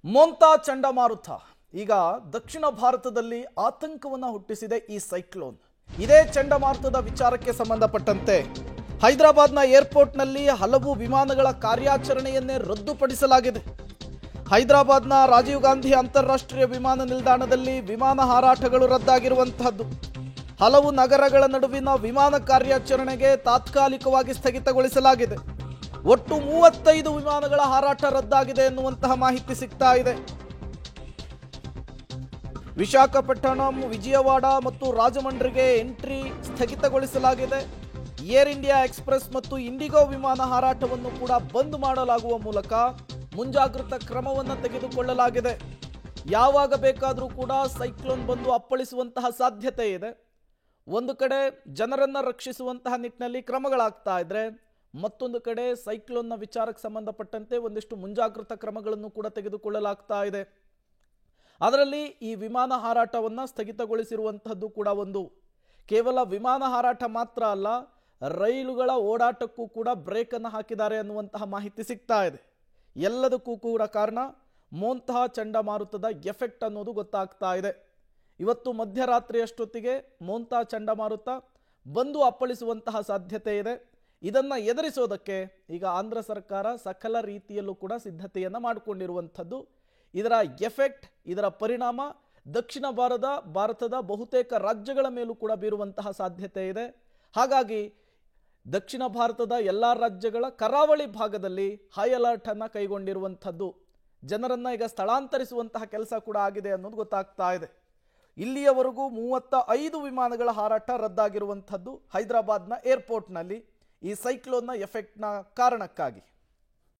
ಮೊಂತಾ ಚಂಡಮಾರುತ ಈಗ ದಕ್ಷಿಣ ಭಾರತದಲ್ಲಿ ಆತಂಕವನ್ನು ಹುಟ್ಟಿಸಿದೆ ಈ ಸೈಕ್ಲೋನ್. ಇದೇ ಚಂಡಮಾರುತದ ವಿಚಾರಕ್ಕೆ ಸಂಬಂಧಪಟ್ಟಂತೆ ಹೈದರಾಬಾದ್ನ ಏರ್ಪೋರ್ಟ್ನಲ್ಲಿ ಹಲವು ವಿಮಾನಗಳ ಕಾರ್ಯಾಚರಣೆಯನ್ನೇ ರದ್ದುಪಡಿಸಲಾಗಿದೆ. ಹೈದರಾಬಾದ್ನ ರಾಜೀವ್ ಗಾಂಧಿ ಅಂತಾರಾಷ್ಟ್ರೀಯ ವಿಮಾನ ನಿಲ್ದಾಣದಲ್ಲಿ ವಿಮಾನ ಹಾರಾಟಗಳು ರದ್ದಾಗಿರುವಂತಹದ್ದು. ಹಲವು ನಗರಗಳ ನಡುವಿನ ವಿಮಾನ ಕಾರ್ಯಾಚರಣೆಗೆ ತಾತ್ಕಾಲಿಕವಾಗಿ ಸ್ಥಗಿತಗೊಳಿಸಲಾಗಿದೆ. ಒಟ್ಟು 35 ವಿಮಾನಗಳ ಹಾರಾಟ ರದ್ದಾಗಿದೆ ಎನ್ನುವಂತಹ ಮಾಹಿತಿ ಸಿಗ್ತಾ ಇದೆ. ವಿಶಾಖಪಟ್ಟಣಂ, ವಿಜಯವಾಡ ಮತ್ತು ರಾಜಮಂಡ್ರಿಗೆ ಎಂಟ್ರಿ ಸ್ಥಗಿತಗೊಳಿಸಲಾಗಿದೆ. ಏರ್ ಇಂಡಿಯಾ ಎಕ್ಸ್‌ಪ್ರೆಸ್ ಮತ್ತು ಇಂಡಿಗೋ ವಿಮಾನ ಹಾರಾಟವನ್ನು ಕೂಡ ಬಂದ್ ಮಾಡಲಾಗುವ ಮೂಲಕ ಮುಂಜಾಗ್ರತಾ ಕ್ರಮವನ್ನು ತೆಗೆದುಕೊಳ್ಳಲಾಗಿದೆ. ಯಾವಾಗ ಬೇಕಾದರೂ ಕೂಡ ಸೈಕ್ಲೋನ್ ಬಂದು ಅಪ್ಪಳಿಸುವಂತಹ ಸಾಧ್ಯತೆ ಇದೆ. ಒಂದು ಕಡೆ ಜನರನ್ನ ರಕ್ಷಿಸುವಂತಹ ನಿಟ್ಟಿನಲ್ಲಿ ಕ್ರಮಗಳಾಗ್ತಾ ಇದ್ರೆ, ಮತ್ತೊಂದು ಕಡೆ ಸೈಕ್ಲೋನ್ನ ವಿಚಾರಕ್ಕೆ ಸಂಬಂಧಪಟ್ಟಂತೆ ಒಂದಿಷ್ಟು ಮುಂಜಾಗ್ರತಾ ಕ್ರಮಗಳನ್ನು ಕೂಡ ತೆಗೆದುಕೊಳ್ಳಲಾಗ್ತಾ ಇದೆ. ಅದರಲ್ಲಿ ಈ ವಿಮಾನ ಹಾರಾಟವನ್ನು ಸ್ಥಗಿತಗೊಳಿಸಿರುವಂತಹದ್ದು ಕೂಡ ಒಂದು. ಕೇವಲ ವಿಮಾನ ಹಾರಾಟ ಮಾತ್ರ ಅಲ್ಲ, ರೈಲುಗಳ ಓಡಾಟಕ್ಕೂ ಕೂಡ ಬ್ರೇಕ್ ಅನ್ನು ಹಾಕಿದ್ದಾರೆ ಅನ್ನುವಂತಹ ಮಾಹಿತಿ ಸಿಗ್ತಾ ಇದೆ. ಎಲ್ಲದಕ್ಕೂ ಕೂಡ ಕಾರಣ ಮೊಂತಾ ಚಂಡಮಾರುತದ ಎಫೆಕ್ಟ್ ಅನ್ನೋದು ಗೊತ್ತಾಗ್ತಾ ಇದೆ. ಇವತ್ತು ಮಧ್ಯರಾತ್ರಿಯಷ್ಟೊತ್ತಿಗೆ ಮೊಂತಾ ಚಂಡಮಾರುತ ಬಂದು ಅಪ್ಪಳಿಸುವಂತಹ ಸಾಧ್ಯತೆ ಇದೆ. ಇದನ್ನು ಎದುರಿಸೋದಕ್ಕೆ ಈಗ ಆಂಧ್ರ ಸರ್ಕಾರ ಸಕಲ ರೀತಿಯಲ್ಲೂ ಕೂಡ ಸಿದ್ಧತೆಯನ್ನು ಮಾಡಿಕೊಂಡಿರುವಂಥದ್ದು. ಇದರ ಎಫೆಕ್ಟ್, ಇದರ ಪರಿಣಾಮ ದಕ್ಷಿಣ ಭಾರತದ ಬಹುತೇಕ ರಾಜ್ಯಗಳ ಮೇಲೂ ಕೂಡ ಬೀರುವಂತಹ ಸಾಧ್ಯತೆ ಇದೆ. ಹಾಗಾಗಿ ದಕ್ಷಿಣ ಭಾರತದ ಎಲ್ಲ ರಾಜ್ಯಗಳ ಕರಾವಳಿ ಭಾಗದಲ್ಲಿ ಹೈ ಅಲರ್ಟ್ ಅನ್ನು ಕೈಗೊಂಡಿರುವಂಥದ್ದು. ಜನರನ್ನ ಈಗ ಸ್ಥಳಾಂತರಿಸುವಂತಹ ಕೆಲಸ ಕೂಡ ಆಗಿದೆ ಅನ್ನೋದು ಗೊತ್ತಾಗ್ತಾ ಇದೆ. ಇಲ್ಲಿಯವರೆಗೂ 35 ವಿಮಾನಗಳ ಹಾರಾಟ ರದ್ದಾಗಿರುವಂಥದ್ದು ಹೈದರಾಬಾದ್ನ ಏರ್ಪೋರ್ಟ್ನಲ್ಲಿ ಈ ಸೈಕ್ಲೋನ್ನ ಎಫೆಕ್ಟ್ನ ಕಾರಣಕ್ಕಾಗಿ.